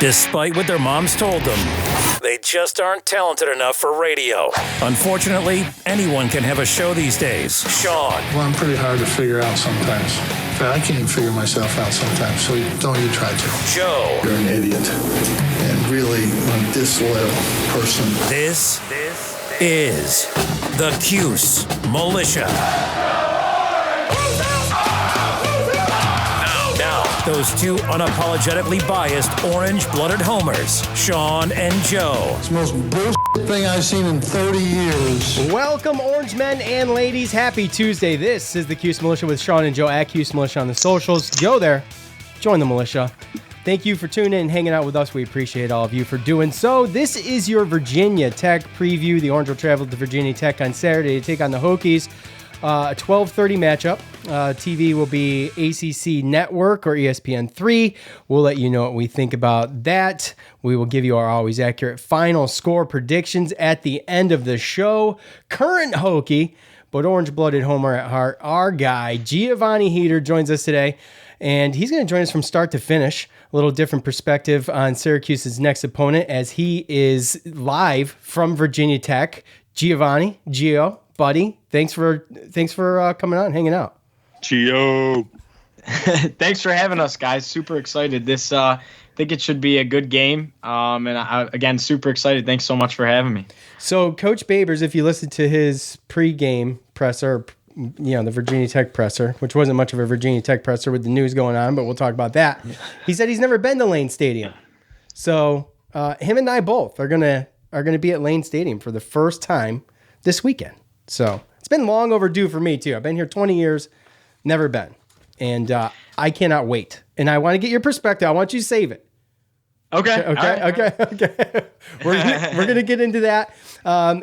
despite what their moms told them. They just aren't talented enough for radio. Unfortunately, anyone can have a show these days. Sean. Well, I'm pretty hard to figure out sometimes. In fact, I can't even figure myself out sometimes, so don't you try to. Joe. You're an idiot and really a disloyal person. This is the Cuse Militia. Those two unapologetically biased, orange-blooded homers, Sean and Joe. It's the most bullshit thing I've seen in 30 years. Welcome, orange men and ladies. Happy Tuesday. This is the Cuse Militia with Sean and Joe at Cuse Militia on the socials. Joe there. Join the militia. Thank you for tuning in and hanging out with us. We appreciate all of you for doing so. This is your Virginia Tech preview. The Orange will travel to Virginia Tech on Saturday to take on the Hokies. A 12:30 matchup. TV will be ACC Network or ESPN3. We'll let you know what we think about that. We will give you our always accurate final score predictions at the end of the show. Current Hokie, but orange-blooded homer at heart, our guy, Giovanni Heater, joins us today. And he's going to join us from start to finish. A little different perspective on Syracuse's next opponent as he is live from Virginia Tech. Giovanni, Gio, buddy, thanks for coming on and hanging out. Gio. Thanks for having us, guys. Super excited. I think it should be a good game. Again, super excited. Thanks so much for having me. So Coach Babers, if you listened to his pregame presser, the Virginia Tech presser, which wasn't much of a Virginia Tech presser with the news going on, but we'll talk about that. He said he's never been to Lane Stadium. So him and I both are gonna be at Lane Stadium for the first time this weekend. So it's been long overdue for me too. I've been here 20 years, never been. And I cannot wait. And I want to get your perspective. I want you to save it. Okay. Okay. We're gonna get into that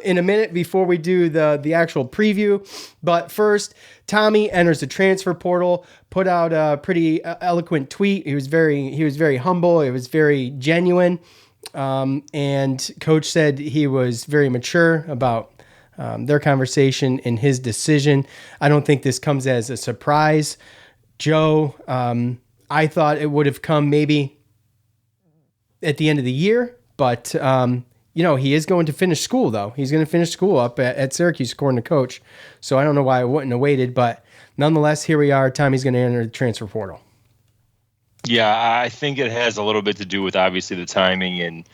in a minute before we do the actual preview. But first, Tommy enters the transfer portal. Put out a pretty eloquent tweet. He was very humble. It was very genuine. And Coach said he was very mature about their conversation and his decision. I don't think this comes as a surprise. Joe, I thought it would have come maybe at the end of the year, but he is going to finish school though. He's going to finish school up at Syracuse according to Coach. So I don't know why I wouldn't have waited, but nonetheless, here we are. Tommy's going to enter the transfer portal. Yeah, I think it has a little bit to do with obviously the timing and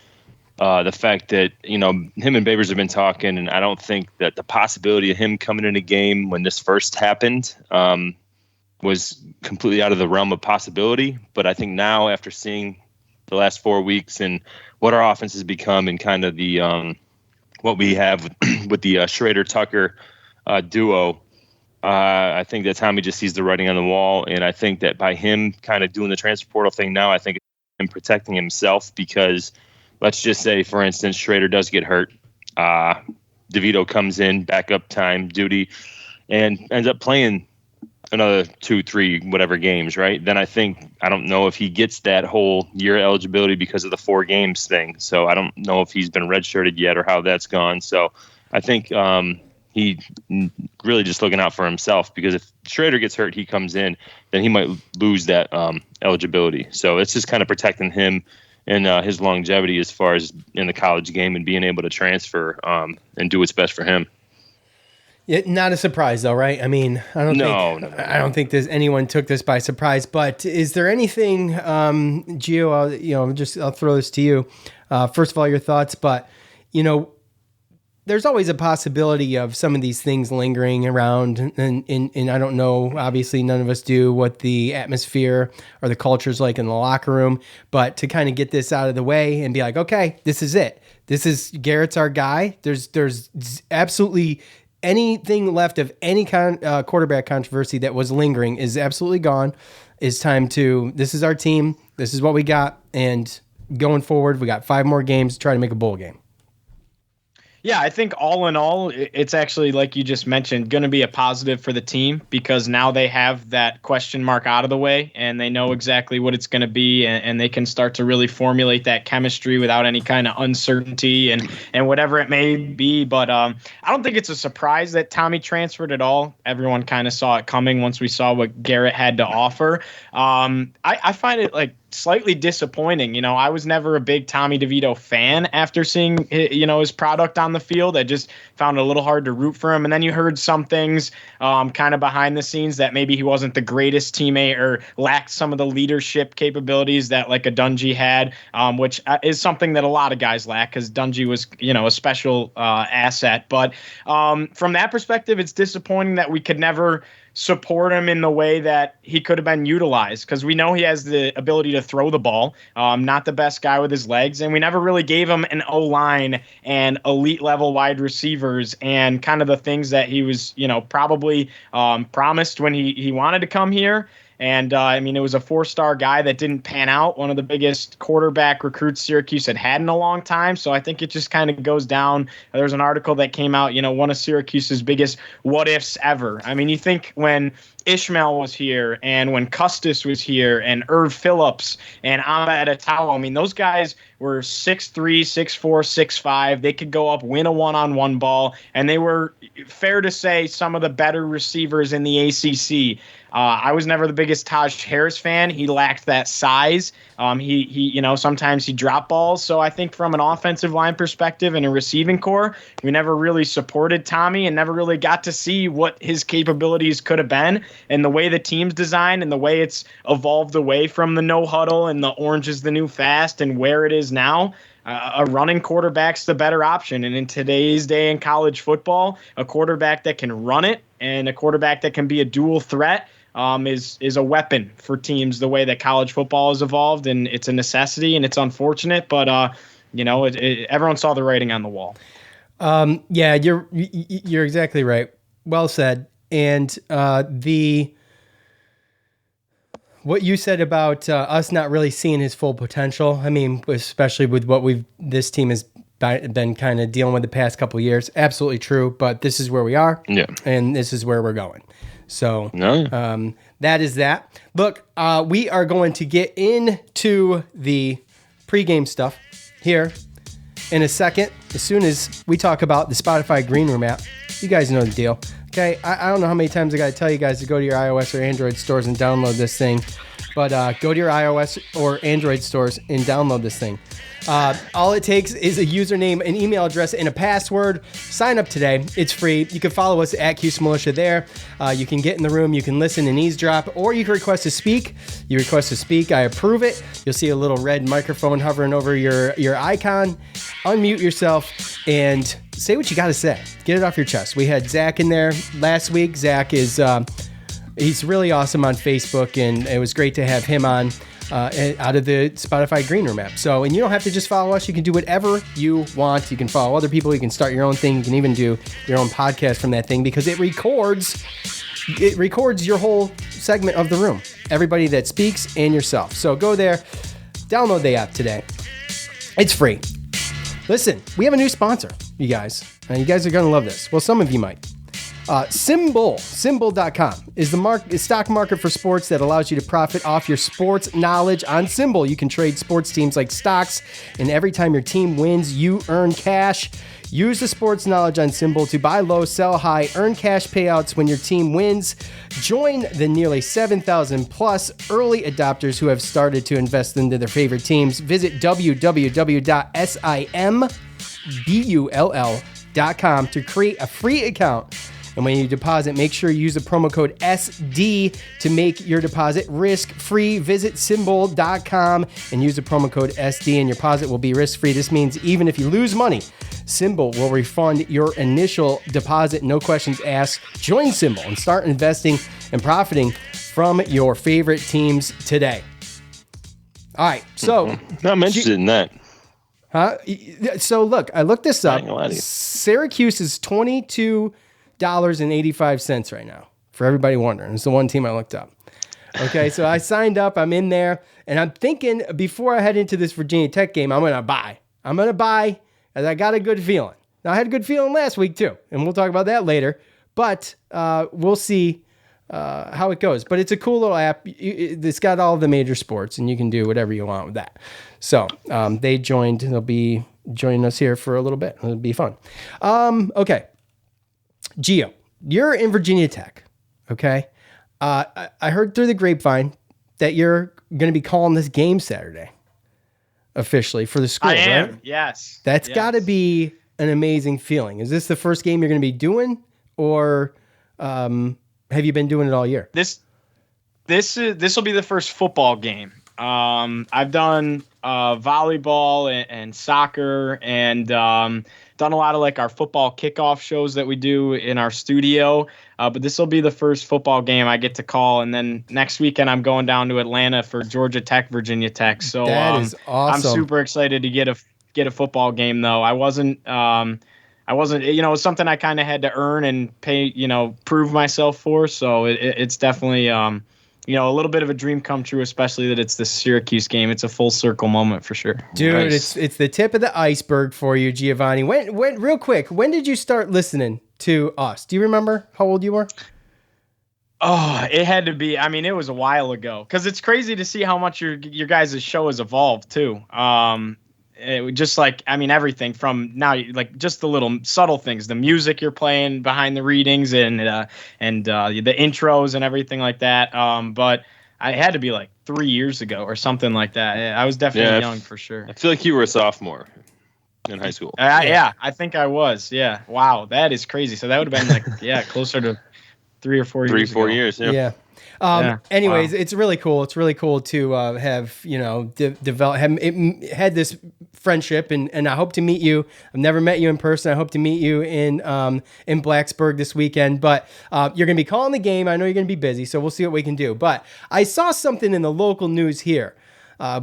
the fact that, him and Babers have been talking, and I don't think that the possibility of him coming in a game when this first happened was completely out of the realm of possibility. But I think now, after seeing the last 4 weeks and what our offense has become and kind of the what we have with the Schrader-Tucker duo, I think that Tommy just sees the writing on the wall. And I think that by him kind of doing the transfer portal thing now, I think it's him protecting himself because let's just say, for instance, Schrader does get hurt. DeVito comes in, backup time, duty, and ends up playing another 2-3 whatever games, right? Then I don't know if he gets that whole year eligibility because of the 4 games thing. So I don't know if he's been redshirted yet or how that's gone. So I think he really just looking out for himself because if Schrader gets hurt, he comes in, then he might lose that eligibility. So it's just kind of protecting him and his longevity as far as in the college game and being able to transfer and do what's best for him. Yeah, not a surprise though, right? I mean, I don't think anyone took this by surprise. But is there anything, Gio? I'll throw this to you. First of all, your thoughts. But there's always a possibility of some of these things lingering around, and I don't know. Obviously, none of us do what the atmosphere or the culture's like in the locker room. But to kind of get this out of the way and be like, okay, this is it. This is Garrett's our guy. There's absolutely anything left of any kind quarterback controversy that was lingering is absolutely gone. It's time to, this is our team. This is what we got. And going forward, we got 5 more games to try to make a bowl game. Yeah, I think all in all, it's actually, like you just mentioned, going to be a positive for the team because now they have that question mark out of the way and they know exactly what it's going to be and they can start to really formulate that chemistry without any kind of uncertainty and whatever it may be. But I don't think it's a surprise that Tommy transferred at all. Everyone kind of saw it coming once we saw what Garrett had to offer. I find it like slightly disappointing. You know, I was never a big Tommy DeVito fan after seeing, you know, his product on the field. I just found it a little hard to root for him. And then you heard some things kind of behind the scenes that maybe he wasn't the greatest teammate or lacked some of the leadership capabilities that like a Dungy had, which is something that a lot of guys lack because Dungy was, you know, a special asset. But from that perspective, it's disappointing that we could never support him in the way that he could have been utilized, because we know he has the ability to throw the ball, not the best guy with his legs, and we never really gave him an O-line and elite level wide receivers and kind of the things that he was, you know, probably promised when he wanted to come here. And, I mean, it was a 4-star guy that didn't pan out, one of the biggest quarterback recruits Syracuse had in a long time. So I think it just kind of goes down. There's an article that came out, you know, one of Syracuse's biggest what-ifs ever. I mean, you think when Ishmael was here and when Custis was here and Irv Phillips and Ahmed Atawa, I mean, those guys were 6'3", 6'4", 6'5". They could go up, win a one-on-one ball, and they were, fair to say, some of the better receivers in the ACC. I was never the biggest Taj Harris fan. He lacked that size. He you know, sometimes he dropped balls. So I think from an offensive line perspective and a receiving core, we never really supported Tommy and never really got to see what his capabilities could have been. And the way the team's designed and the way it's evolved away from the no huddle and the orange is the new fast and where it is now, a running quarterback's the better option. And in today's day in college football, a quarterback that can run it and a quarterback that can be a dual threat is a weapon for teams the way that college football has evolved, and it's a necessity and it's unfortunate, but you know, everyone saw the writing on the wall. Yeah, you're exactly right. Well said. And what you said about us not really seeing his full potential, I mean, especially with what this team has been kind of dealing with the past couple of years, absolutely true. But this is where we are, and this is where we're going. So that is that. Look, we are going to get into the pregame stuff here in a second. As soon as we talk about the Spotify Green Room app, you guys know the deal. Okay, I don't know how many times I got to tell you guys to go to your iOS or Android stores and download this thing, but go to your iOS or Android stores and download this thing. All it takes is a username, an email address, and a password. Sign up today. It's free. You can follow us at Cuse Militia there. You can get in the room. You can listen and eavesdrop, or you can request to speak. You request to speak. I approve it. You'll see a little red microphone hovering over your icon. Unmute yourself and say what you got to say. Get it off your chest. We had Zach in there last week. Zach is he's really awesome on Facebook, and it was great to have him on. Out of the Spotify Green Room app. So, and you don't have to just follow us. You can do whatever you want. You can follow other people. You can start your own thing. You can even do your own podcast from that thing because it records your whole segment of the room. Everybody that speaks and yourself. So go there, download the app today. It's free. Listen, we have a new sponsor, you guys. And you guys are going to love this. Well, some of you might. Symbol.com is the stock market for sports that allows you to profit off your sports knowledge on Symbol. You can trade sports teams like stocks, and every time your team wins, you earn cash. Use the sports knowledge on Symbol to buy low, sell high, earn cash payouts when your team wins. Join the nearly 7,000 plus early adopters who have started to invest into their favorite teams. Visit www.simbull.com to create a free account. And when you deposit, make sure you use the promo code SD to make your deposit risk-free. Visit Symbol.com and use the promo code SD, and your deposit will be risk-free. This means even if you lose money, Symbol will refund your initial deposit, no questions asked. Join Symbol and start investing and profiting from your favorite teams today. All right, so... I'm interested in that. Huh? So look, I looked this up. Syracuse is $22.85 right now, for everybody wondering. It's the one team I looked up. Okay, so I signed up. I'm in there, and I'm thinking before I head into this Virginia Tech game, I'm going to buy, as I got a good feeling. Now, I had a good feeling last week, too, and we'll talk about that later, but we'll see how it goes. But it's a cool little app. It's got all the major sports, and you can do whatever you want with that. So they joined. They'll be joining us here for a little bit. It'll be fun. Okay. Gio, you're in Virginia Tech, okay? I heard through the grapevine that you're going to be calling this game Saturday officially for the school, I am. right? Yes. That's got to be an amazing feeling. Is this the first game you're going to be doing, or have you been doing it all year? This will be the first football game. I've done volleyball and soccer, and done a lot of like our football kickoff shows that we do in our studio. But this will be the first football game I get to call, and then next weekend I'm going down to Atlanta for Georgia Tech, Virginia Tech. So that is awesome. I'm super excited to get a football game though. I wasn't, it was something I kind of had to earn and pay, prove myself for. So it's definitely, a little bit of a dream come true, especially that it's the Syracuse game. It's a full circle moment for sure. Dude, Nice. it's the tip of the iceberg for you, Giovanni. When real quick, when did you start listening to us? Do you remember how old you were? Oh, it had to be. I mean, it was a while ago, because it's crazy to see how much your guys' show has evolved too. Everything from now, like just the little subtle things, the music you're playing behind the readings and the intros and everything like that. But I had to be like 3 years ago or something like that. I was definitely young for sure. I feel like you were a sophomore in high school. Yeah, I think I was. Yeah. Wow, that is crazy. So that would have been like, cosser to 3 or 4 years. 3-4 years. Yeah. Anyways, It's really cool. It's really cool to have, had this friendship, and I hope to meet you. I've never met you in person. I hope to meet you in Blacksburg this weekend, but you're going to be calling the game. I know you're going to be busy, so we'll see what we can do. But I saw something in the local news here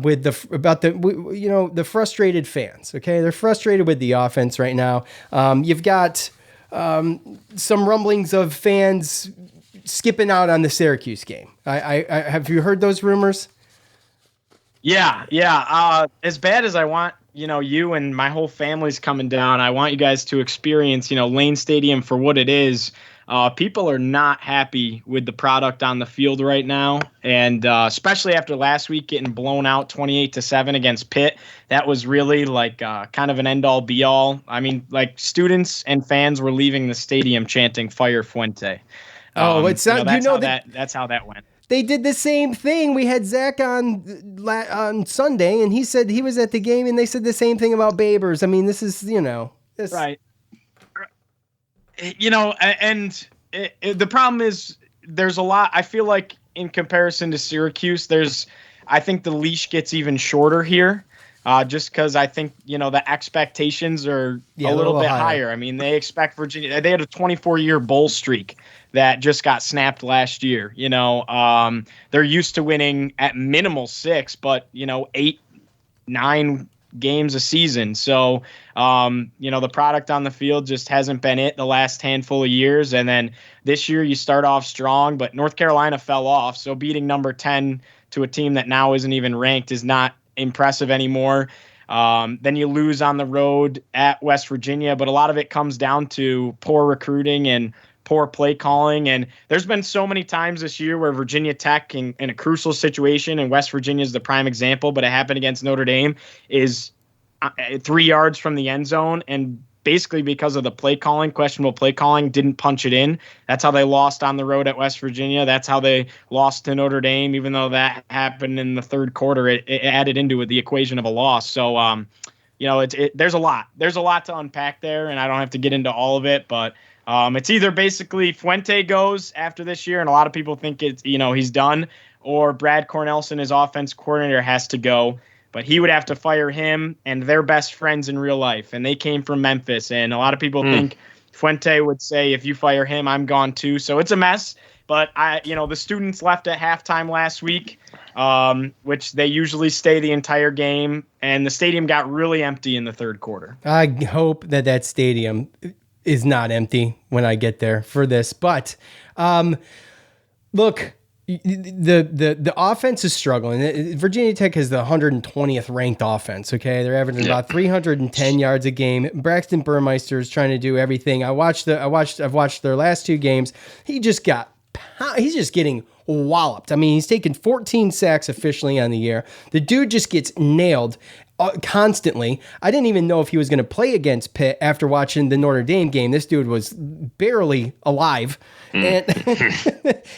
with the frustrated fans. Okay. They're frustrated with the offense right now. You've got some rumblings of fans skipping out on the Syracuse game. I have you heard those rumors? Yeah. As bad as I want, you and my whole family's coming down, I want you guys to experience, Lane Stadium for what it is. People are not happy with the product on the field right now, and especially after last week getting blown out 28-7 against Pitt. That was really like kind of an end-all be-all. I mean, like students and fans were leaving the stadium chanting "Fire Fuente." That's how that went. They did the same thing. We had Zach on Sunday, and he said he was at the game, and they said the same thing about Babers. I mean, this is, right. The problem is there's a lot. I feel like in comparison to Syracuse, I think the leash gets even shorter here. Just because I think, the expectations are a little bit higher. I mean, they expect Virginia. They had a 24-year bowl streak that just got snapped last year. They're used to winning at minimal 6, but 8, 9 games a season. So, the product on the field just hasn't been it the last handful of years. And then this year you start off strong, but North Carolina fell off. So beating number 10 to a team that now isn't even ranked is not impressive anymore. Then you lose on the road at West Virginia, but a lot of it comes down to poor recruiting and poor play calling. And there's been so many times this year where Virginia Tech in a crucial situation, and West Virginia is the prime example, but it happened against Notre Dame, is 3 yards from the end zone, and basically because of the questionable play calling, didn't punch it in. That's how they lost on the road at West Virginia. That's how they lost to Notre Dame, even though that happened in the third quarter. It added into the equation of a loss. So, there's a lot. There's a lot to unpack there, and I don't have to get into all of it, but it's either basically Fuente goes after this year, and a lot of people think it's, he's done, or Brad Cornelson, his offense coordinator, has to go. But he would have to fire him, and they're best friends in real life, and they came from Memphis. And a lot of people think Fuente would say, if you fire him, I'm gone too. So it's a mess. But the students left at halftime last week, which they usually stay the entire game, and the stadium got really empty in the third quarter. I hope that stadium is not empty when I get there for this. But look. The offense is struggling. Virginia Tech has the 120th ranked offense. Okay, they're averaging about 310 yards a game. Braxton Burmeister is trying to do everything. I've watched their last 2 games. He just got he's just getting walloped. I mean, he's taken 14 sacks officially on the year. The dude just gets nailed constantly. I didn't even know if he was going to play against Pitt after watching the Notre Dame game. This dude was barely alive. And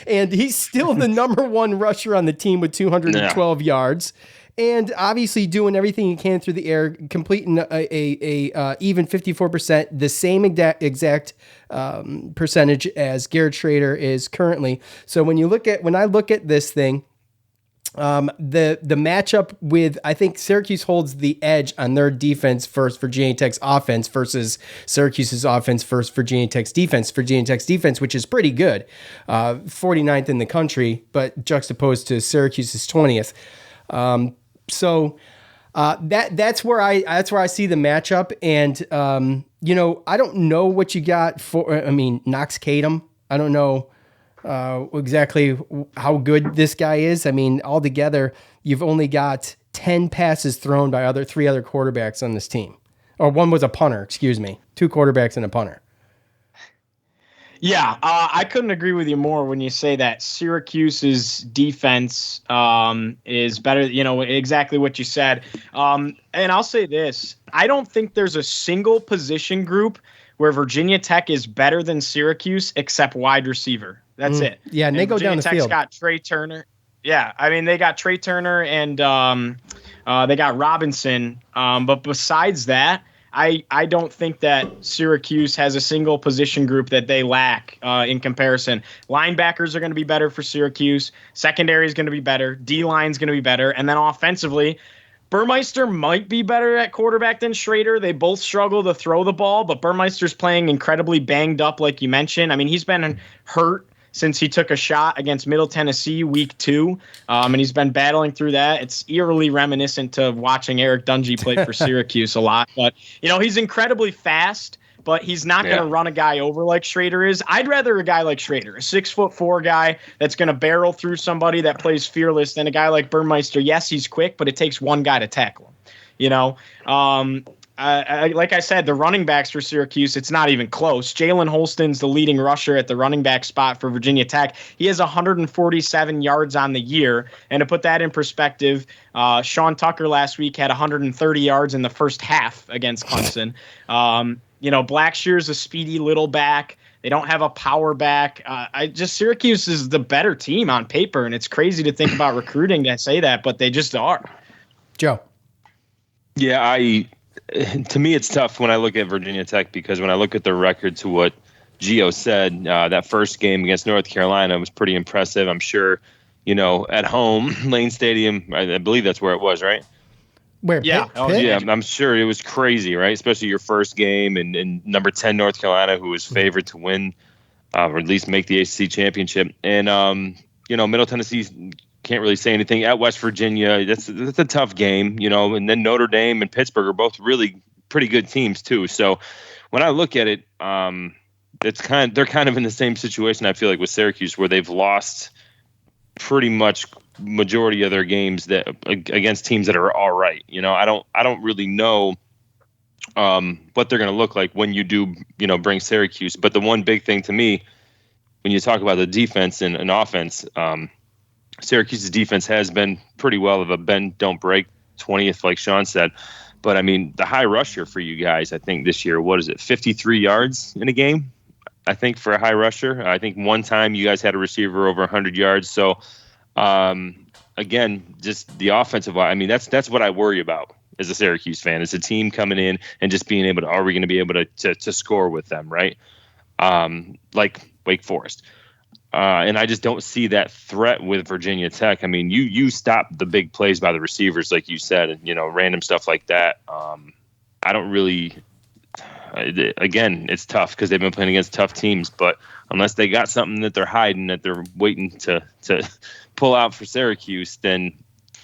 and he's still the number one rusher on the team with 212 yards. And obviously doing everything he can through the air, completing a even 54%, the same exact percentage as Garrett Schrader is currently. So when I look at this thing, the matchup with, I think Syracuse holds the edge on their defense versus Virginia Tech's offense versus Syracuse's offense versus Virginia Tech's defense. Virginia Tech's defense, which is pretty good, 49th in the country, but juxtaposed to Syracuse's 20th. So that's where I see the matchup, and I don't know what you got for. I mean, Knox Kadum. I don't know exactly how good this guy is. I mean, altogether, you've only got 10 passes thrown by three other quarterbacks on this team, or one was a punter. Excuse me, 2 quarterbacks and a punter. Yeah, I couldn't agree with you more when you say that Syracuse's defense is better. Exactly what you said. And I'll say this. I don't think there's a single position group where Virginia Tech is better than Syracuse except wide receiver. That's it. Yeah, and they go Virginia down the Tech's field. Got Trey Turner. Yeah, I mean, they got Trey Turner and they got Robinson. But besides that, I don't think that Syracuse has a single position group that they lack in comparison. Linebackers are going to be better for Syracuse. Secondary is going to be better. D-line is going to be better. And then offensively, Burmeister might be better at quarterback than Schrader. They both struggle to throw the ball, but Burmeister's playing incredibly banged up, like you mentioned. I mean, he's been hurt since he took a shot against Middle Tennessee week 2, and he's been battling through that. It's eerily reminiscent to watching Eric Dungy play for Syracuse a lot. But, he's incredibly fast, but he's not going to run a guy over like Schrader is. I'd rather a guy like Schrader, a 6'4" guy that's going to barrel through somebody that plays fearless, than a guy like Burmeister. Yes, he's quick, but it takes one guy to tackle him. Like I said, the running backs for Syracuse, it's not even close. Jalen Holston's the leading rusher at the running back spot for Virginia Tech. He has 147 yards on the year. And to put that in perspective, Sean Tucker last week had 130 yards in the first half against Clemson. Blackshear's a speedy little back. They don't have a power back. Syracuse is the better team on paper, and it's crazy to think about recruiting to say that, but they just are. Joe. Yeah, to me, it's tough when I look at Virginia Tech, because when I look at their record, to what Gio said, that first game against North Carolina was pretty impressive. I'm sure, at home, Lane Stadium, I believe that's where it was, right? Where? Yeah. Pitt? Yeah, I'm sure it was crazy, right? Especially your first game, and number 10 North Carolina, who was favored to win, or at least make the ACC championship. And, Middle Tennessee can't really say anything. At West Virginia, that's a tough game, and then Notre Dame and Pittsburgh are both really pretty good teams too. So when I look at it, they're kind of in the same situation, I feel like, with Syracuse, where they've lost pretty much majority of their games that against teams that are all right. I don't really know what they're going to look like when you do, bring Syracuse. But the one big thing to me, when you talk about the defense and offense, Syracuse's defense has been pretty well of a bend, don't break, 20th, like Sean said. But, I mean, the high rusher for you guys, I think this year, 53 yards in a game, I think, for a high rusher. I think one time you guys had a receiver over 100 yards. So, again, just the offensive line, I mean, that's what I worry about as a Syracuse fan. It's a team coming in and just being able to, are we going to be able to score with them, right? Like Wake Forest. And I just don't see that threat with Virginia Tech. I mean, you stop the big plays by the receivers, like you said, and, random stuff like that. I don't really, again, it's tough because they've been playing against tough teams, but unless they got something that they're hiding, that they're waiting to pull out for Syracuse, then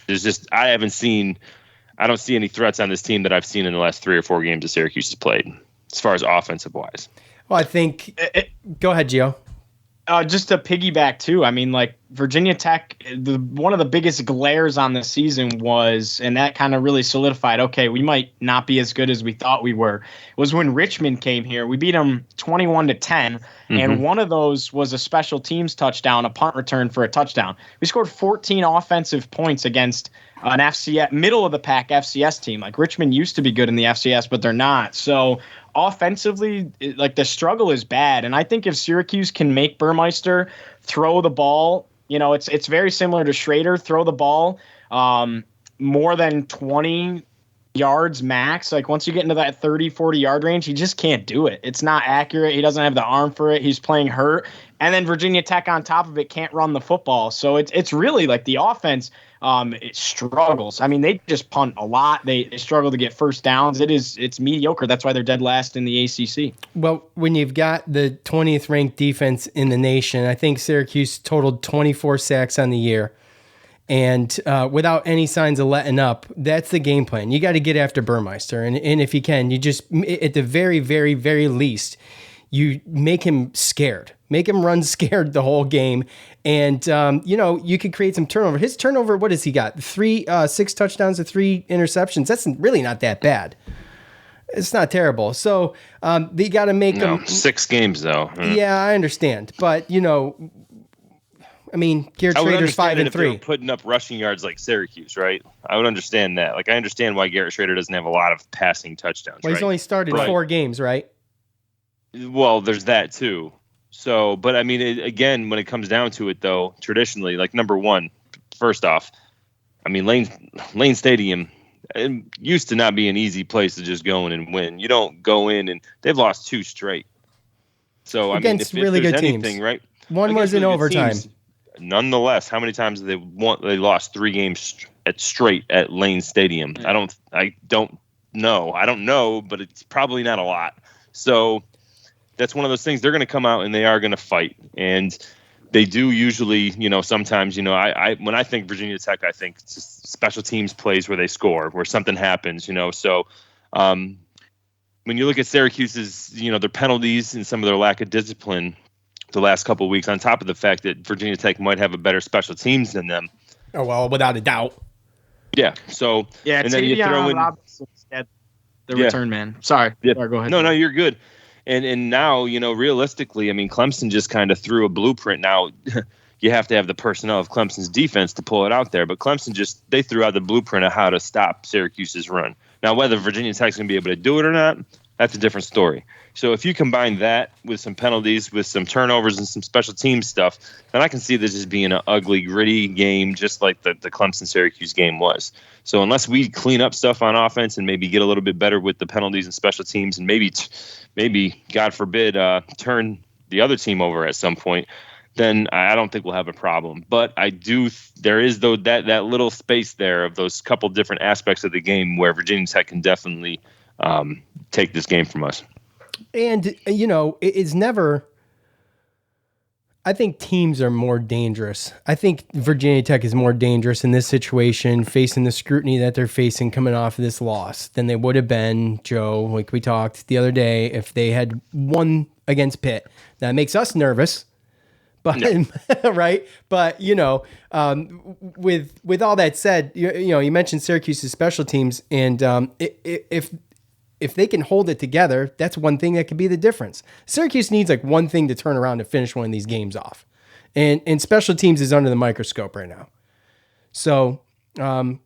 I don't see any threats on this team that I've seen in the last 3 or 4 games that Syracuse has played, as far as offensive wise. Well, I think, go ahead, Gio. Just to piggyback too, I mean, like Virginia Tech, one of the biggest glares on the season was, and that kind of really solidified, okay, we might not be as good as we thought we were, was when Richmond came here. We beat them 21-10, and one of those was a special teams touchdown, a punt return for a touchdown. We scored 14 offensive points against an FCS, middle of the pack FCS team. Like Richmond used to be good in the FCS, but they're not. So offensively, like the struggle is bad. And I think if Syracuse can make Burmeister throw the ball, it's very similar to Schrader, throw the ball more than 20 yards max. Like once you get into that 30, 40 yard range, he just can't do it. It's not accurate. He doesn't have the arm for it. He's playing hurt. And then Virginia Tech on top of it can't run the football. So it's really like the offense, it struggles. I mean, they just punt a lot. They struggle to get first downs. It's mediocre. That's why they're dead last in the ACC. Well, when you've got the 20th ranked defense in the nation, I think Syracuse totaled 24 sacks on the year. And without any signs of letting up, that's the game plan. You got to get after Burmeister. And if you can, you just, at the very, very, very least, you make him scared. Make him run scared the whole game. And, you could create some turnover. His turnover, what has he got? 6 touchdowns to 3 interceptions. That's really not that bad. It's not terrible. So they got to make him. 6 games, though. Yeah, I understand. But, I mean, Garrett Schrader's 5 and 3. They were putting up rushing yards like Syracuse, right? I would understand that. Like, I understand why Garrett Schrader doesn't have a lot of passing touchdowns. Well, he's only started 4 games, right? Well, there's that too. So, but I mean, again, when it comes down to it, though, traditionally, like number one, first off, I mean, Lane Stadium, it used to not be an easy place to just go in and win. You don't go in and they've lost 2 straight. So I mean, if really there's good anything, teams, right? One was in overtime. Nonetheless, how many times have they lost 3 games straight at Lane Stadium? I don't know, but it's probably not a lot. So that's one of those things. They're going to come out and they are going to fight, and they do usually. Sometimes I when I think Virginia Tech, I think it's just special teams plays where they score, where something happens. So when you look at Syracuse's, their penalties and some of their lack of discipline the last couple of weeks, on top of the fact that Virginia Tech might have a better special teams than them. Oh, well, without a doubt. Yeah. So, yeah, and then you throw in the return man. Sorry. Yep. Sorry, go ahead. No, you're good. And now, realistically, I mean, Clemson just kind of threw a blueprint. Now, you have to have the personnel of Clemson's defense to pull it out there, but Clemson they threw out the blueprint of how to stop Syracuse's run. Now, whether Virginia Tech's going to be able to do it or not, that's a different story. So if you combine that with some penalties, with some turnovers and some special team stuff, then I can see this as being an ugly, gritty game, just like the Clemson-Syracuse game was. So unless we clean up stuff on offense and maybe get a little bit better with the penalties and special teams, and maybe God forbid, turn the other team over at some point, then I don't think we'll have a problem. But there is though that little space there of those couple different aspects of the game where Virginia Tech can definitely take this game from us. And, it's never, I think teams are more dangerous. I think Virginia Tech is more dangerous in this situation, facing the scrutiny that they're facing coming off of this loss, than they would have been, Joe, like we talked the other day, if they had won against Pitt. That makes us nervous, but right? But, with all that said, you mentioned Syracuse's special teams, and if they can hold it together, that's one thing that could be the difference. Syracuse needs like one thing to turn around to finish one of these games off. And special teams is under the microscope right now. So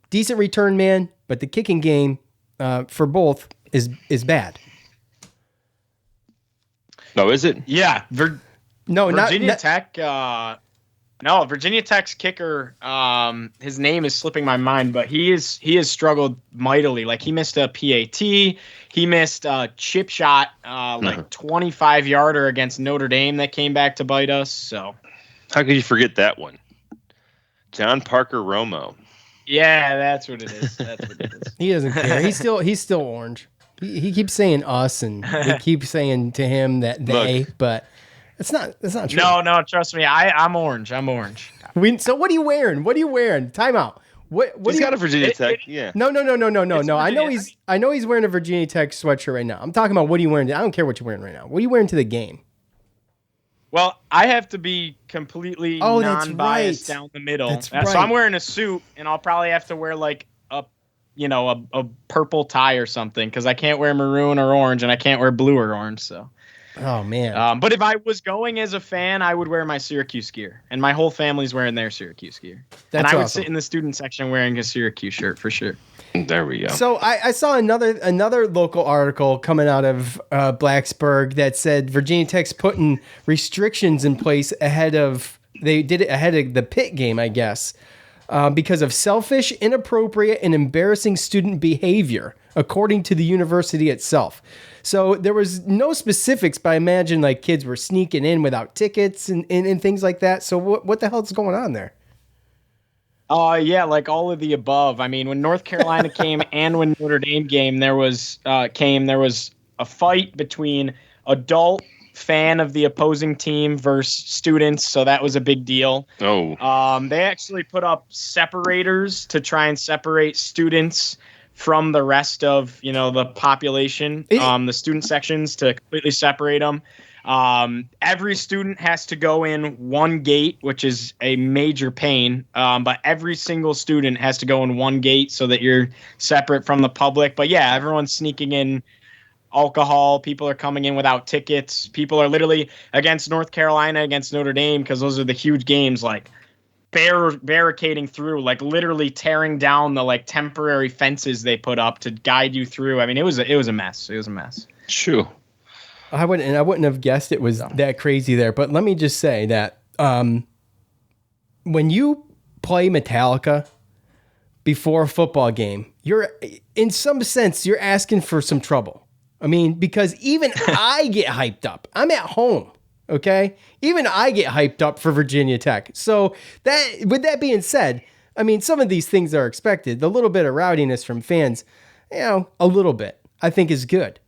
decent return man, but the kicking game for both is bad. No, is it? Yeah. Virginia Tech. No, Virginia Tech's kicker, his name is slipping my mind, but he has struggled mightily. Like he missed a PAT, he missed a chip shot, 25-yarder against Notre Dame that came back to bite us. So how could you forget that one? John Parker Romo. Yeah, that's what it is. He doesn't care. He's still orange. He keeps saying us, and we keep saying to him that they, but. It's not true. No, trust me. I'm orange. So what are you wearing? Time out. What he's got a Virginia Tech. Yeah. No. I know he's wearing a Virginia Tech sweatshirt right now. I'm talking about what are you wearing? I don't care what you're wearing right now. What are you wearing to the game? Well, I have to be completely that's non-biased right. down the middle. That's So right. I'm wearing a suit, and I'll probably have to wear like a purple tie or something, because I can't wear maroon or orange, and I can't wear blue or orange. So. Oh man. But if I was going as a fan, I would wear my Syracuse gear, and my whole family's wearing their Syracuse gear. And I would awesome. sit in the student section wearing a Syracuse shirt for sure. There we go. So I saw another local article coming out of Blacksburg that said Virginia Tech's putting restrictions in place ahead of the Pitt game, I guess, because of selfish, inappropriate, and embarrassing student behavior, according to the university itself. So there was no specifics, but I imagine like kids were sneaking in without tickets and things like that. So what the hell's going on there? Yeah, like all of the above. I mean, when North Carolina came and when Notre Dame came, there was a fight between adult fan of the opposing team versus students, so that was a big deal. They actually put up separators to try and separate students from the rest of the population, the student sections, to completely separate them. Every student has to go in one gate, which is a major pain. But every single student has to go in one gate so that you're separate from the public. But yeah, everyone's sneaking in alcohol. People are coming in without tickets. People are literally against North Carolina, against Notre Dame, because those are the huge games, like barricading through, like literally tearing down the like temporary fences they put up to guide you through. I mean, it was a mess. It was a mess. True. I wouldn't have guessed it was that crazy there. But let me just say that when you play Metallica before a football game, you're in some sense you're asking for some trouble. I mean, because even I get hyped up. I'm at home. Okay. Even I get hyped up for Virginia Tech. So with that being said, I mean, some of these things are expected. The little bit of rowdiness from fans, a little bit, I think is good.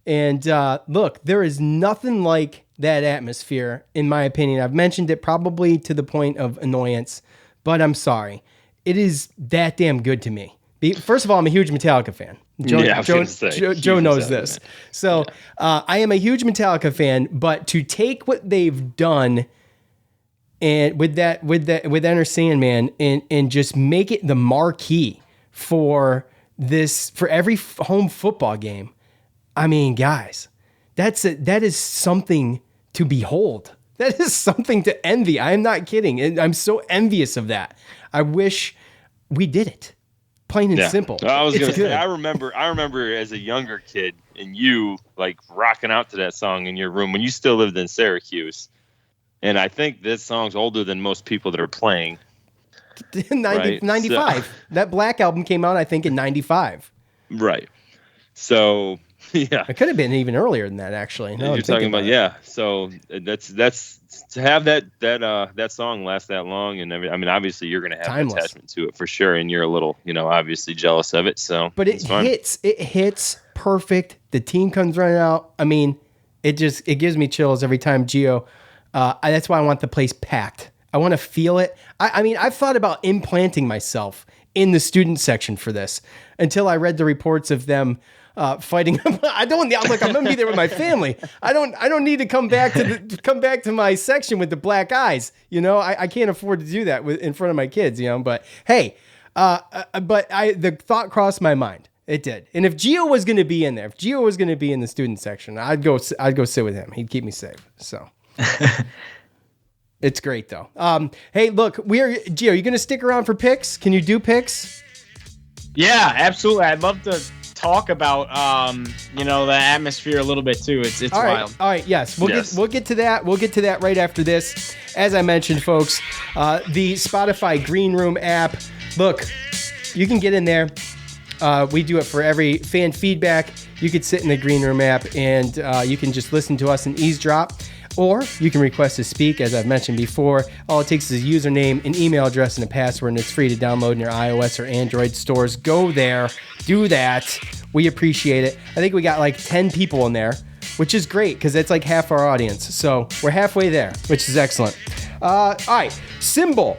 And look, there is nothing like that atmosphere, in my opinion. I've mentioned it probably to the point of annoyance, but I'm sorry. It is that damn good to me. First of all, I'm a huge Metallica fan. Joe knows this. So I am a huge Metallica fan, but to take what they've done and with Enter Sandman and just make it the marquee for every home football game. I mean, guys, that is something to behold. That is something to envy. I am not kidding. And I'm so envious of that. I wish we did it. Plain and simple. I was gonna say, I remember as a younger kid and you like rocking out to that song in your room when you still lived in Syracuse. And I think this song's older than most people that are playing. 95. So, that Black album came out, I think, in 95. Right. So yeah, it could have been even earlier than that, actually. No, you're talking about So that's to have that song last that long, and I mean, obviously you're going to have an attachment to it for sure, and you're a little, obviously jealous of it. So, but it hits perfect. The team comes running out. I mean, it gives me chills every time Gio. That's why I want the place packed. I want to feel it. I mean, I've thought about implanting myself in the student section for this until I read the reports of them fighting. I'm gonna be there with my family. I don't need to come back to my section with the black eyes. I can't afford to do that in front of my kids. But hey, the thought crossed my mind. It did. And if Gio was going to be in there, if Gio was going to be in the student section, I'd go sit with him. He'd keep me safe. So. It's great though. Hey, look, Gio, you going to stick around for picks? Can you do picks? Yeah, absolutely. I'd love to talk about the atmosphere a little bit too. It's all wild. All right, yes. We'll get to that. We'll get to that right after this. As I mentioned, folks, the Spotify Green Room app. Look, you can get in there. We do it for every fan feedback. You could sit in the Green Room app and you can just listen to us and eavesdrop. Or you can request to speak, as I've mentioned before. All it takes is a username, an email address, and a password, and it's free to download in your iOS or Android stores. Go there. Do that. We appreciate it. I think we got like 10 people in there, which is great because it's like half our audience. So we're halfway there, which is excellent. All right. Symbol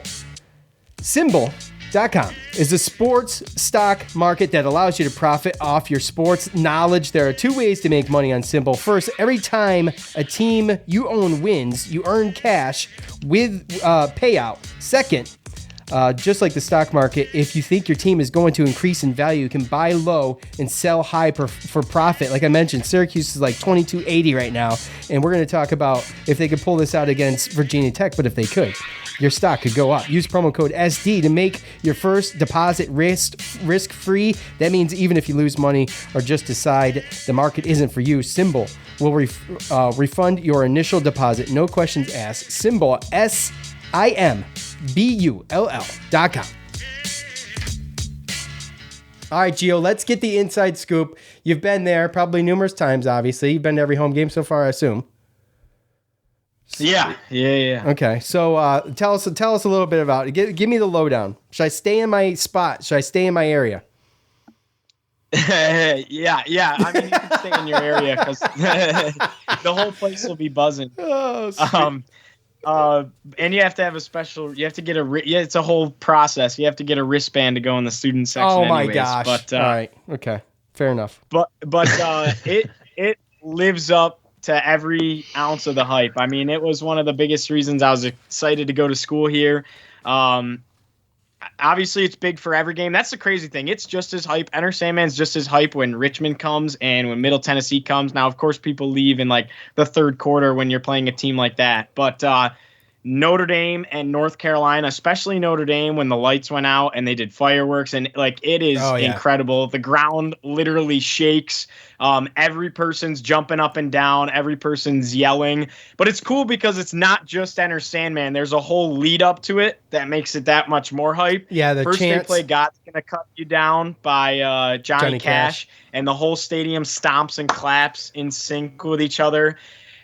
SportsGamblingReports.com is a sports stock market that allows you to profit off your sports knowledge. There are two ways to make money on Simple. First, every time a team you own wins, you earn cash with payout. Second, just like the stock market, if you think your team is going to increase in value, you can buy low and sell high for profit. Like I mentioned, Syracuse is like 22.80 right now, and we're going to talk about if they could pull this out against Virginia Tech, but if they could, your stock could go up. Use promo code SD to make your first deposit risk-free. That means even if you lose money or just decide the market isn't for you, Symbol will refund your initial deposit. No questions asked. Symbol, SIMBULL.com. All right, Gio, let's get the inside scoop. You've been there probably numerous times, obviously. You've been to every home game so far, I assume. Yeah. Okay, so tell us a little bit about it. Give me the lowdown. Should I stay in my spot? Should I stay in my area? Yeah. I mean, you can stay in your area because the whole place will be buzzing. Oh, and you have to have it's a whole process. You have to get a wristband to go in the student section. Oh my anyways. gosh! But, all right, okay, fair enough. But it lives up to every ounce of the hype. I mean, it was one of the biggest reasons I was excited to go to school here. Obviously, it's big for every game. That's the crazy thing. It's just as hype. Enter Sandman's just as hype when Richmond comes and when Middle Tennessee comes. Now, of course, people leave in like the third quarter when you're playing a team like that. But Notre Dame and North Carolina, especially Notre Dame, when the lights went out and they did fireworks, and like it is incredible. The ground literally shakes. Every person's jumping up and down. Every person's yelling. But it's cool because it's not just Enter Sandman. There's a whole lead up to it that makes it that much more hype. Yeah, the first chants. They play "God's Gonna Cut You Down" by Johnny Cash, and the whole stadium stomps and claps in sync with each other.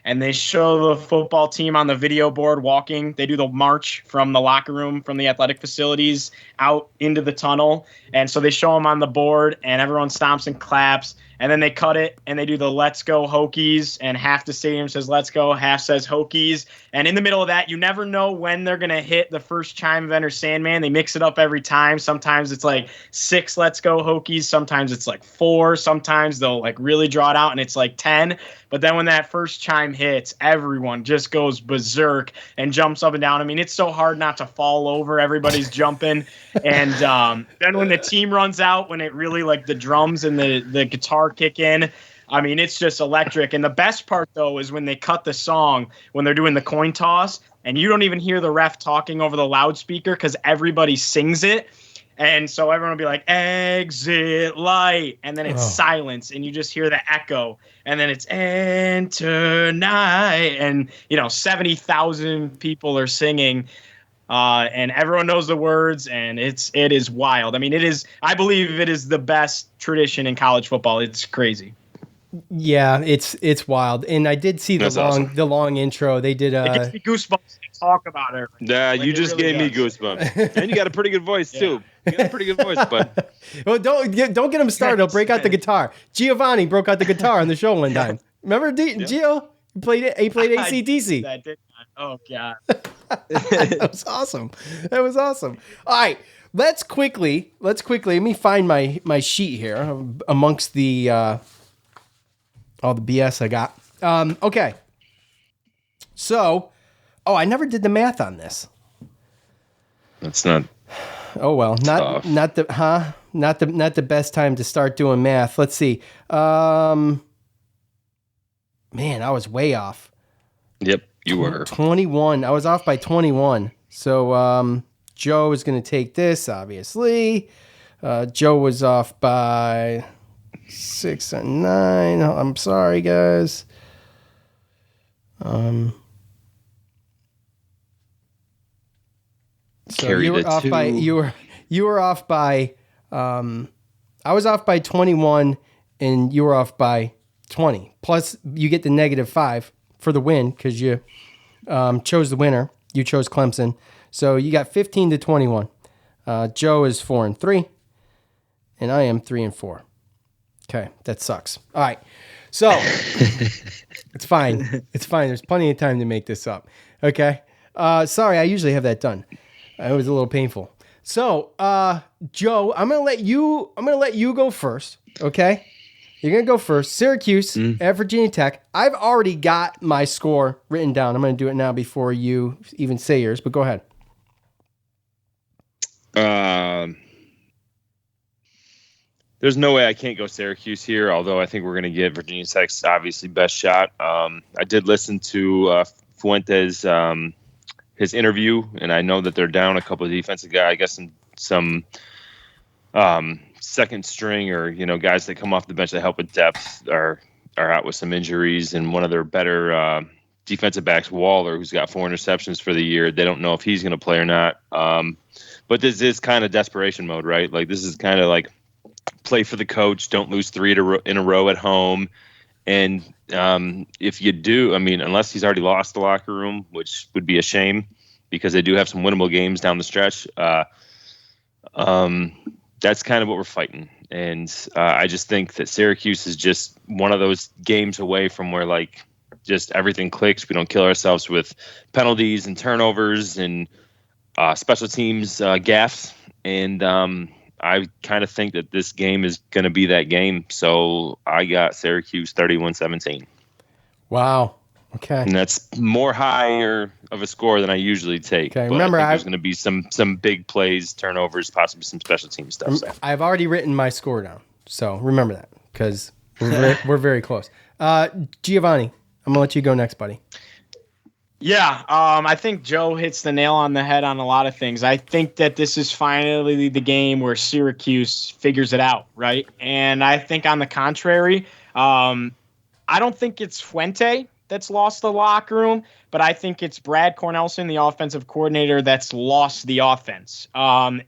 And they show the football team on the video board walking. They do the march from the locker room, from the athletic facilities out into the tunnel. And so they show them on the board, and everyone stomps and claps. And then they cut it, and they do the "Let's Go Hokies," and half the stadium says "Let's Go," half says "Hokies." And in the middle of that, you never know when they're going to hit the first chime of Enter Sandman. They mix it up every time. Sometimes it's like 6 "Let's Go Hokies." Sometimes it's like 4. Sometimes they'll like really draw it out, and it's like 10. But then when that first chime hits, everyone just goes berserk and jumps up and down. I mean, it's so hard not to fall over. Everybody's jumping. And then when the team runs out, when it really like the drums and the guitar kick in, I mean, it's just electric. And the best part, though, is when they cut the song, when they're doing the coin toss, and you don't even hear the ref talking over the loudspeaker because everybody sings it. And so everyone will be like, "Exit light," and then it's silence, and you just hear the echo, and then it's "Enter night," and 70,000 people are singing, and everyone knows the words, and it is wild. I mean, I believe it is the best tradition in college football. It's crazy. Yeah, it's wild, and I did see the long intro. They did. It gives me goosebumps to talk about it. Yeah, you just really gave me goosebumps, and you got a pretty good voice too. You got a pretty good voice, bud. Well, don't get him started. He'll break out the guitar. Giovanni broke out the guitar on the show one time. Remember, Gio? He played AC/DC. That did not. Oh God, that was awesome. All right. Let's quickly. Let me find my sheet here amongst the all the BS I got. Okay. So, I never did the math on this. That's not. Oh well, not the best time to start doing math. Let's see. Man, I was way off. Yep, you were 21. I was off by 21. So Joe is going to take this, obviously. Joe was off by 6 and 9. I'm sorry, guys. So you were off by you were off by I was off by 21 and you were off by 20. Plus you get the -5 for the win because you chose the winner. You chose Clemson. So you got 15 to 21. Joe is 4 and 3 and I am 3 and 4. Okay, that sucks. All right. So it's fine. It's fine. There's plenty of time to make this up. Okay. Sorry, I usually have that done. It was a little painful. So, Joe, I'm gonna let you go first. Okay, you're gonna go first. Syracuse at Virginia Tech. I've already got my score written down. I'm gonna do it now before you even say yours. But go ahead. There's no way I can't go Syracuse here, although I think we're going to get Virginia Tech's obviously best shot. I did listen to Fuentes' his interview, and I know that they're down a couple of defensive guys. I guess some second string or guys that come off the bench that help with depth are out with some injuries, and one of their better defensive backs, Waller, who's got 4 interceptions for the year. They don't know if he's going to play or not. But this is kind of desperation mode, right? Like this is kind of like play for the coach, don't lose 3 in a row at home. And if you do, I mean, unless he's already lost the locker room, which would be a shame because they do have some winnable games down the stretch. That's kind of what we're fighting. And I just think that Syracuse is just one of those games away from where like just everything clicks. We don't kill ourselves with penalties and turnovers and special teams gaffes. And I kind of think that this game is going to be that game. So I got Syracuse 31-17. Wow. Okay. And that's more higher of a score than I usually take. Okay. But Remember, there's going to be some big plays, turnovers, possibly some special team stuff. So. I've already written my score down. So remember that because we're very close. Giovanni, I'm going to let you go next, buddy. Yeah, I think Joe hits the nail on the head on a lot of things. I think that this is finally the game where Syracuse figures it out, right? And I think on the contrary, I don't think it's Fuente that's lost the locker room, but I think it's Brad Cornelsen, the offensive coordinator, that's lost the offense.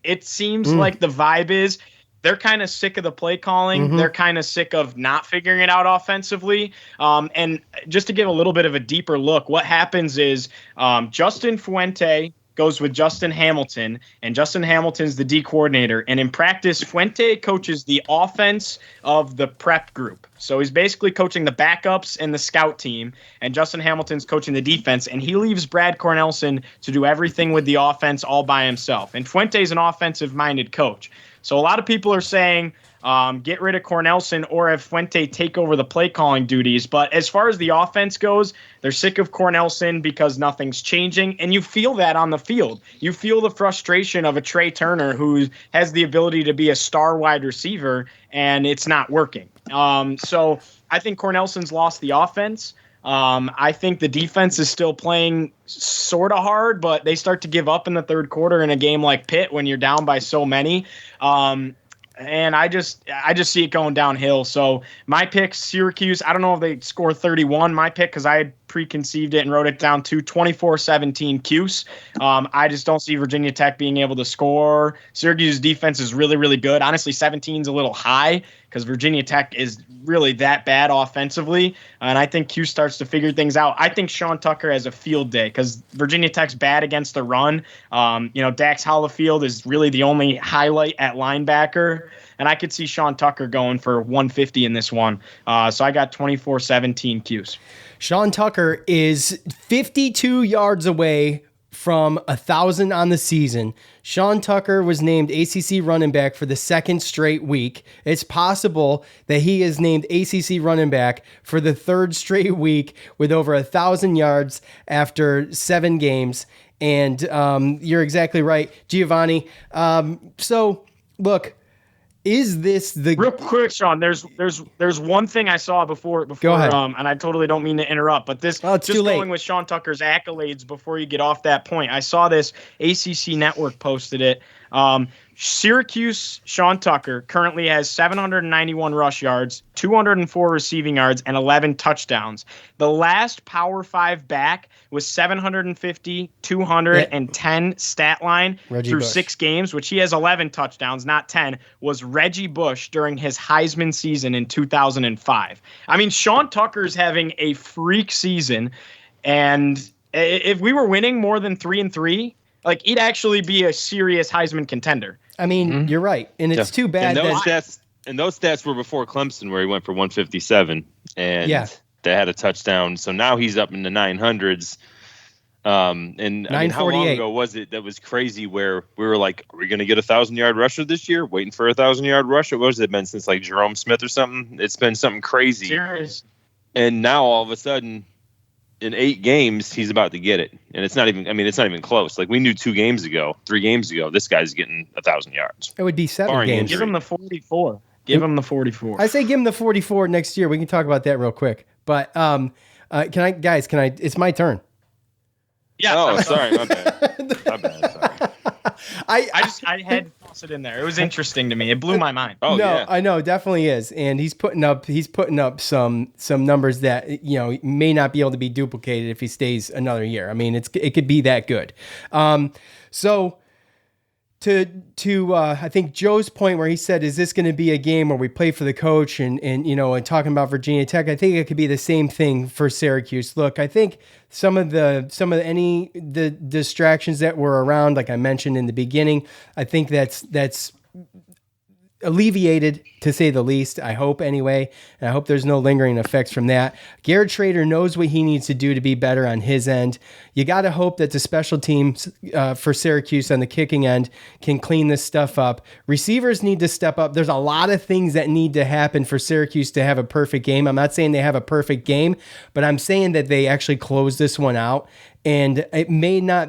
It seems like the vibe is they're kind of sick of the play calling. Mm-hmm. They're kind of sick of not figuring it out offensively. And just to give a little bit of a deeper look, what happens is Justin Fuente goes with Justin Hamilton, and Justin Hamilton's the D coordinator. And in practice, Fuente coaches the offense of the prep group. So he's basically coaching the backups and the scout team, and Justin Hamilton's coaching the defense, and he leaves Brad Cornelsen to do everything with the offense all by himself. And Fuente's an offensive-minded coach. So a lot of people are saying get rid of Cornelsen or have Fuente take over the play calling duties. But as far as the offense goes, they're sick of Cornelsen because nothing's changing. And you feel that on the field. You feel the frustration of a Trey Turner who has the ability to be a star wide receiver, and it's not working. So I think Cornelsen's lost the offense. I think the defense is still playing sort of hard, but they start to give up in the third quarter in a game like Pitt when you're down by so many. And I just see it going downhill. So my pick, Syracuse, I don't know if they score 31. My pick, because I had preconceived it and wrote it down to 24-17 Cuse. I just don't see Virginia Tech being able to score. Syracuse's defense is really, really good. Honestly, 17 is a little high because Virginia Tech is really that bad offensively. And I think Cuse starts to figure things out. I think Sean Tucker has a field day because Virginia Tech's bad against the run. Dax Hollifield is really the only highlight at linebacker. And I could see Sean Tucker going for 150 in this one. So I got 24-17 Cuse. Sean Tucker is 52 yards away from 1,000 on the season. Sean Tucker was named ACC running back for the second straight week. It's possible that he is named ACC running back for the third straight week with over 1,000 yards after 7 games. And you're exactly right, Giovanni. So, look, is this the real quick, Sean? There's one thing I saw before. Go ahead. And I totally don't mean to interrupt, but this it's just too late. Going with Sean Tucker's accolades before you get off that point. I saw this ACC Network posted it. Syracuse Sean Tucker currently has 791 rush yards, 204 receiving yards, and 11 touchdowns. The last Power 5 back was 750, 210 stat line Reggie through Bush. 6 games, which he has 11 touchdowns, not 10, was Reggie Bush during his Heisman season in 2005. I mean, Sean Tucker's having a freak season, and if we were winning more than 3-3, like, he'd actually be a serious Heisman contender. I mean, You're right. And it's too bad. And those stats were before Clemson, where he went for 157 and they had a touchdown. So now he's up in the 900s. And I mean, how long 948. ago was it that was crazy where we were like, are we going to get a 1,000-yard rusher this year? Waiting for a 1,000-yard rusher. What has it been since like Jerome Smith or something? It's been something crazy. Serious. And now all of a sudden, in 8 games, he's about to get it. And it's not even close. Like we knew 3 games ago, this guy's getting 1,000 yards. It would be 7 Barring games. injury. Give him the 44. Give him the 44. I say give him the 44 next year. We can talk about that real quick. But can I, guys? It's my turn. Yeah. Oh, sorry, my bad. Sorry. I had to toss it in there. It was interesting to me. It blew my mind. Oh, no, yeah. I know, definitely is, and he's putting up some numbers that may not be able to be duplicated if he stays another year. I mean, it could be that good. So to I think Joe's point where he said, is this going to be a game where we play for the coach and talking about Virginia Tech, I think it could be the same thing for Syracuse. Look, I think some of the distractions that were around, like I mentioned in the beginning, I think that's alleviated, to say the least, I hope anyway, and I hope there's no lingering effects from that. Garrett Schrader knows what he needs to do to be better on his end. You got to hope that the special teams for Syracuse on the kicking end can clean this stuff up. Receivers need to step up. There's a lot of things that need to happen for Syracuse to have a perfect game. I'm not saying they have a perfect game, but I'm saying that they actually close this one out, and it may not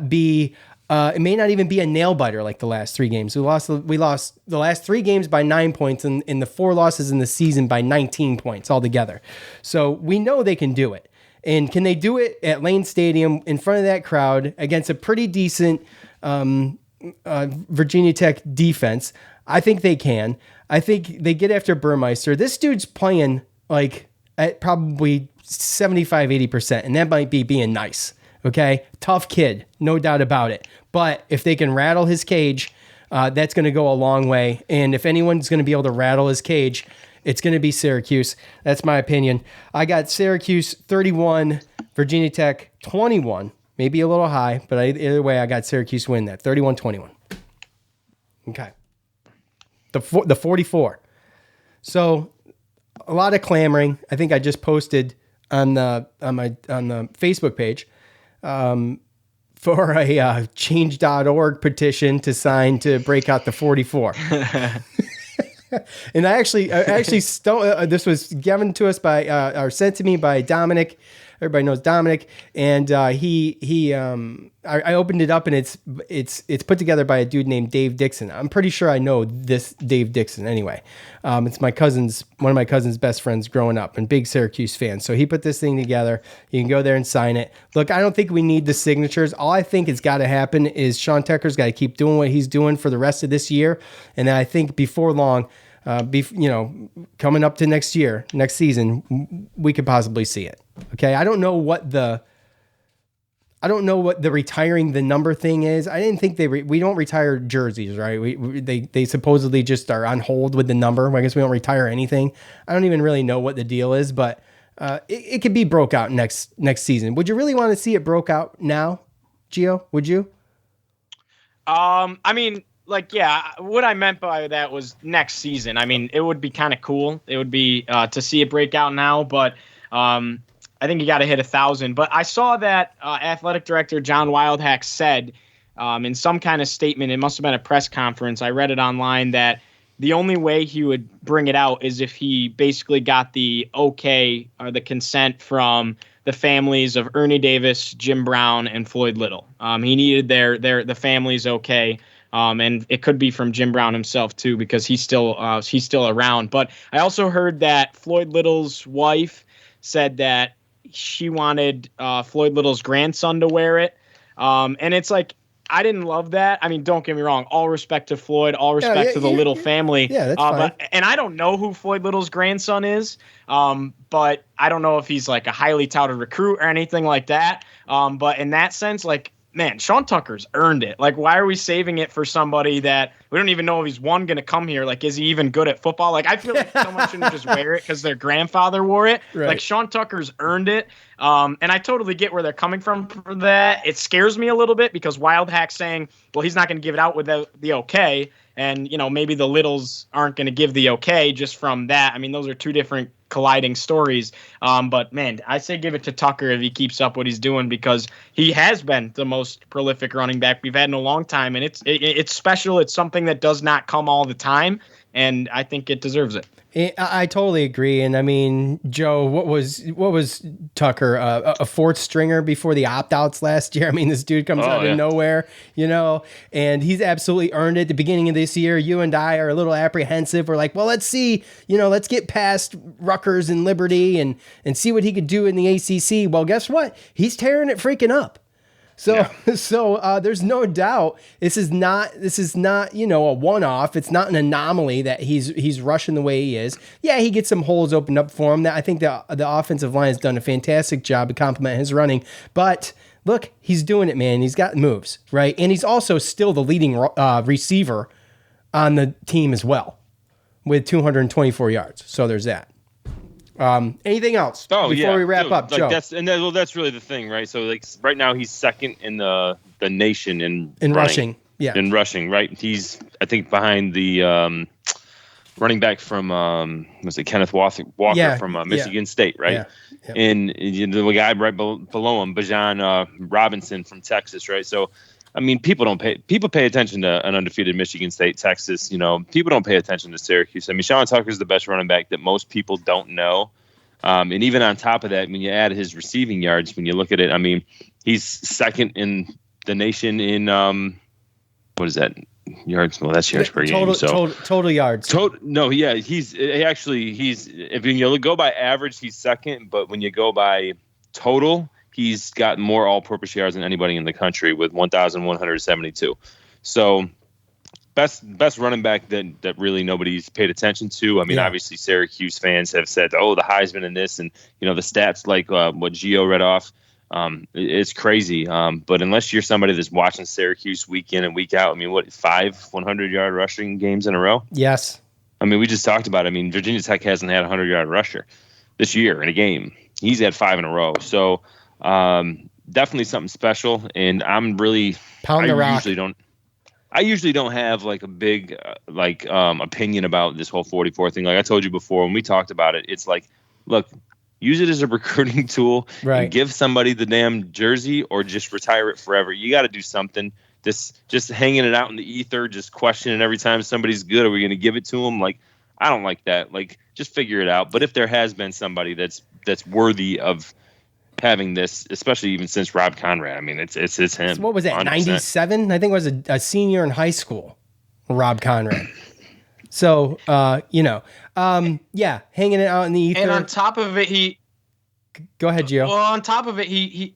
even be a nail biter like the last 3 games. We lost the last 3 games by 9 points, and in the 4 losses in the season by 19 points altogether. So we know they can do it. And can they do it at Lane Stadium in front of that crowd against a pretty decent Virginia Tech defense? I think they can. I think they get after Burmeister. This dude's playing like at probably 75, 80%, and that might be being nice. Okay, tough kid, no doubt about it. But if they can rattle his cage, that's going to go a long way. And if anyone's going to be able to rattle his cage, it's going to be Syracuse. That's my opinion. I got Syracuse 31, Virginia Tech 21. Maybe a little high, but either way, I got Syracuse win that 31-21. Okay. The 44. So a lot of clamoring. I think I just posted on the Facebook page. For a change.org petition to sign to break out the 44. And I actually this was given to us by, or sent to me by Dominic. Everybody knows Dominic. And I opened it up, and it's put together by a dude named Dave Dixon. I'm pretty sure I know this Dave Dixon anyway. It's one of my cousin's best friends growing up, and big Syracuse fan. So he put this thing together. You can go there and sign it. Look, I don't think we need the signatures. All I think has got to happen is Sean Tucker's got to keep doing what he's doing for the rest of this year. And then I think before long, coming up to next season, we could possibly see it. Okay. I don't know what the retiring the number thing is. I didn't think we don't retire jerseys, right? They supposedly just are on hold with the number. I guess we don't retire anything. I don't even really know what the deal is, but it could be broke out next season. Would you really want to see it broke out now, Gio? Would you? I mean, like, yeah, what I meant by that was next season. I mean, it would be kind of cool. It would be to see it break out now, but I think you got to hit 1,000. But I saw that athletic director John Wildhack said in some kind of statement, it must have been a press conference, I read it online, that the only way he would bring it out is if he basically got the okay or the consent from the families of Ernie Davis, Jim Brown, and Floyd Little. He needed the families okay. And it could be from Jim Brown himself too, because he's still around. But I also heard that Floyd Little's wife said that she wanted Floyd Little's grandson to wear it. And it's like, I didn't love that. I mean, don't get me wrong. All respect to Floyd, all respect to the Little family. Yeah, that's fine. And I don't know who Floyd Little's grandson is, but I don't know if he's like a highly touted recruit or anything like that. But in that sense, like, man, Sean Tucker's earned it. Like, why are we saving it for somebody that We don't even know if he's going to come here. Like, is he even good at football? Like, I feel like someone shouldn't just wear it because their grandfather wore it. Right. Like, Sean Tucker's earned it. And I totally get where they're coming from for that. It scares me a little bit because Wild Hack's saying, well, he's not going to give it out without the okay. And, maybe the Littles aren't going to give the okay just from that. I mean, those are two different colliding stories. But, man, I say give it to Tucker if he keeps up what he's doing because he has been the most prolific running back we've had in a long time. And it's special. It's something that does not come all the time. And I think it deserves it. I totally agree. And I mean, Joe, what was Tucker, a fourth stringer before the opt-outs last year? I mean, this dude comes out of nowhere, and he's absolutely earned it. At the beginning of this year, you and I are a little apprehensive. We're like, well, let's see, let's get past Rutgers and Liberty and see what he could do in the ACC. Well, guess what? He's tearing it freaking up. So there's no doubt this is not a one-off. It's not an anomaly that he's rushing the way he is. Yeah, he gets some holes opened up for him. That I think the offensive line has done a fantastic job to complement his running. But look, he's doing it, man. He's got moves, right? And he's also still the leading receiver on the team as well with 224 yards. So there's that. Anything else before we wrap up, Joe? That's really the thing, right? So like right now he's second in the nation in rushing. Yeah. In rushing, right? He's I think behind the running back from Kenneth Walker from Michigan State, right? Yeah. Yep. And the guy right below him, Bijan Robinson from Texas, right? So I mean, people pay attention to an undefeated Michigan State, Texas. People don't pay attention to Syracuse. I mean, Sean Tucker's the best running back that most people don't know. And even on top of that, when you add his receiving yards, when you look at it, I mean, he's second in the nation in what is that yards? Well, that's yards per game. So total yards. He's if you go by average, he's second. But when you go by total, he's got more all-purpose yards than anybody in the country with 1,172. So best running back that really nobody's paid attention to. I mean, obviously Syracuse fans have said, oh, the Heisman and this, and the stats like what Gio read off. It's crazy. But unless you're somebody that's watching Syracuse week in and week out, I mean, what, 5 100-yard rushing games in a row? Yes. I mean, we just talked about it. I mean, Virginia Tech hasn't had a 100-yard rusher this year in a game. He's had 5 in a row. So definitely something special. And I'm really pound the rock. I usually don't have like a big opinion about this whole 44 thing. Like I told you before when we talked about it, it's like, look, use it as a recruiting tool, right? And give somebody the damn jersey or just retire it forever. You got to do something. This just hanging it out in the ether, just questioning every time somebody's good, are we going to give it to them? Like, I don't like that. Like, just figure it out. But if there has been somebody that's worthy of having this, especially even since Rob Conrad, I mean, it's him. So what was that? 97? I think it was a senior in high school. Rob Conrad. So hanging it out in the ether. And on top of it, go ahead, Gio. Well, on top of it, he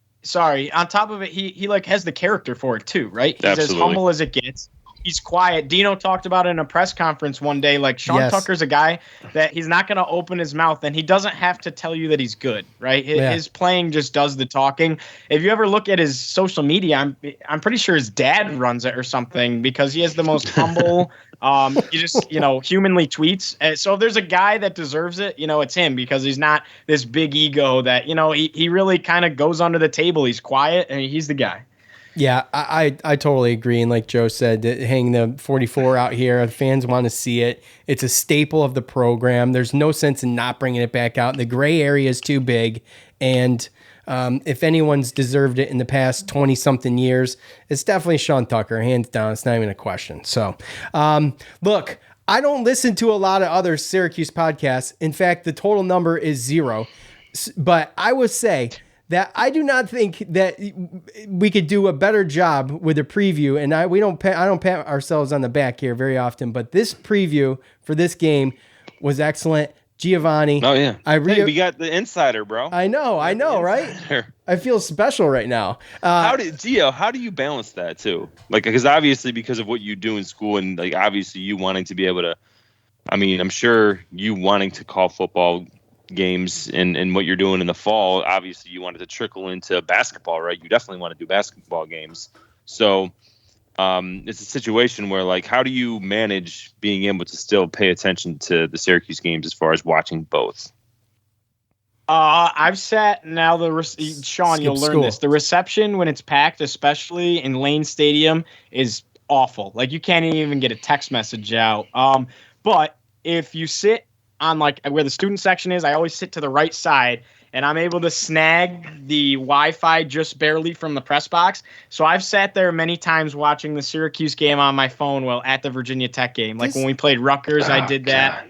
like has the character for it too, right? He's Absolutely. As humble as it gets. He's quiet. Dino talked about it in a press conference one day. Like Sean Tucker's a guy that he's not going to open his mouth, and he doesn't have to tell you that he's good, right? His playing just does the talking. If you ever look at his social media, I'm pretty sure his dad runs it or something because he has the most humble. He just humanly tweets. So if there's a guy that deserves it, it's him because he's not this big ego that he really kind of goes under the table. He's quiet and he's the guy. Yeah, I totally agree. And like Joe said, hang the 44 out here. The fans want to see it. It's a staple of the program. There's no sense in not bringing it back out. The gray area is too big. And if anyone's deserved it in the past 20-something years, it's definitely Sean Tucker, hands down. It's not even a question. So, look, I don't listen to a lot of other Syracuse podcasts. In fact, the total number is 0. But I would say that I do not think that we could do a better job with a preview. And I don't pat ourselves on the back here very often, but this preview for this game was excellent. Giovanni. Oh yeah. We got the insider, bro. I know, right? I feel special right now. How do you balance that too? Like, because obviously because of what you do in school and like, obviously you wanting to be able to, I mean, I'm sure you wanting to call football games and what you're doing in the fall, obviously you wanted to trickle into basketball, right? You definitely want to do basketball games. So it's a situation where, like, how do you manage being able to still pay attention to the Syracuse games as far as watching both? I've sat now. Sean, you'll learn school. this. The reception when it's packed, especially in Lane Stadium, is awful. Like, you can't even get a text message out. But if you sit on like where the student section is, I always sit to the right side, and I'm able to snag the Wi-Fi just barely from the press box. So I've sat there many times watching the Syracuse game on my phone while at the Virginia Tech game. Like when we played Rutgers, I did that.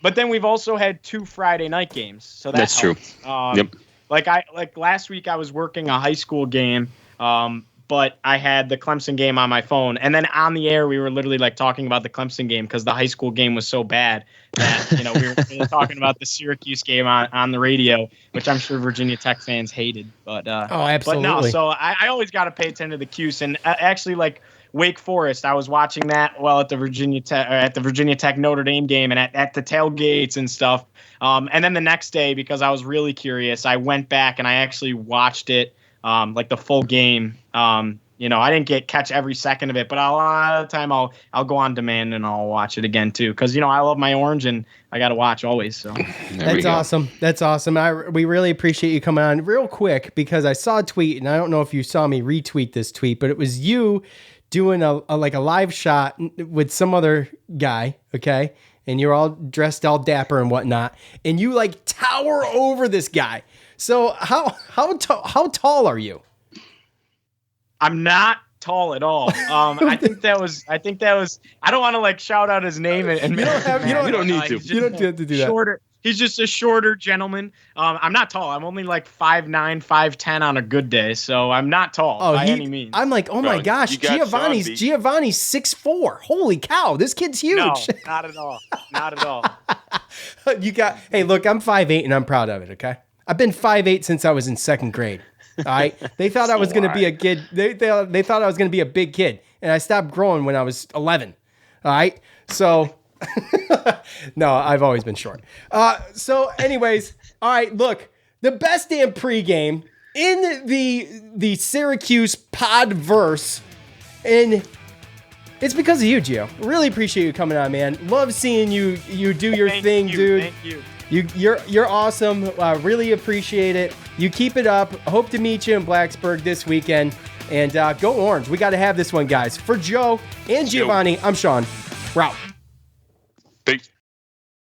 But then we've also had 2 Friday night games, so that's true. Yep. Like last week, I was working a high school game, but I had the Clemson game on my phone, and then on the air, we were literally like talking about the Clemson game because the high school game was so bad that we were talking about the Syracuse game on the radio, which I'm sure Virginia Tech fans hated. But absolutely. But no, so I always got to pay attention to the Cuse, and actually like. Wake Forest, I was watching that while at the Virginia Tech Notre Dame game and at the tailgates and stuff. And then the next day, because I was really curious, I went back and I actually watched it, like the full game. I didn't catch every second of it, but a lot of the time I'll go on demand and I'll watch it again too, because I love my Orange and I got to watch always. So that's awesome. That's awesome. We really appreciate you coming on real quick, because I saw a tweet, and I don't know if you saw me retweet this tweet, but it was you doing a live shot with some other guy, okay? And you're all dressed all dapper and whatnot, and you like tower over this guy. So how tall are you? I'm not tall at all. I think that was. I don't want to like shout out his name and you don't need to. You don't have to do that. Shorter. He's just a shorter gentleman. I'm not tall. I'm only like 5'9", 5'10" on a good day, so I'm not tall by any means. I'm like, oh my gosh, Giovanni's 6'4". Holy cow, this kid's huge. No, not at all. Not at all. Hey, look, I'm 5'8", and I'm proud of it, okay? I've been 5'8" since I was in 2nd grade. All right? They thought I was going to be a kid. They thought I was going to be a big kid, and I stopped growing when I was 11. All right? So... No, I've always been short. So anyways, all right, look, the best damn pregame in the Syracuse podverse, and it's because of you, Gio. Really appreciate you coming on, man. Love seeing you do your thing, dude. Thank you. You're awesome. Really appreciate it. You keep it up. Hope to meet you in Blacksburg this weekend. And go Orange. We got to have this one, guys. For Joe and Giovanni, I'm Sean. We're out.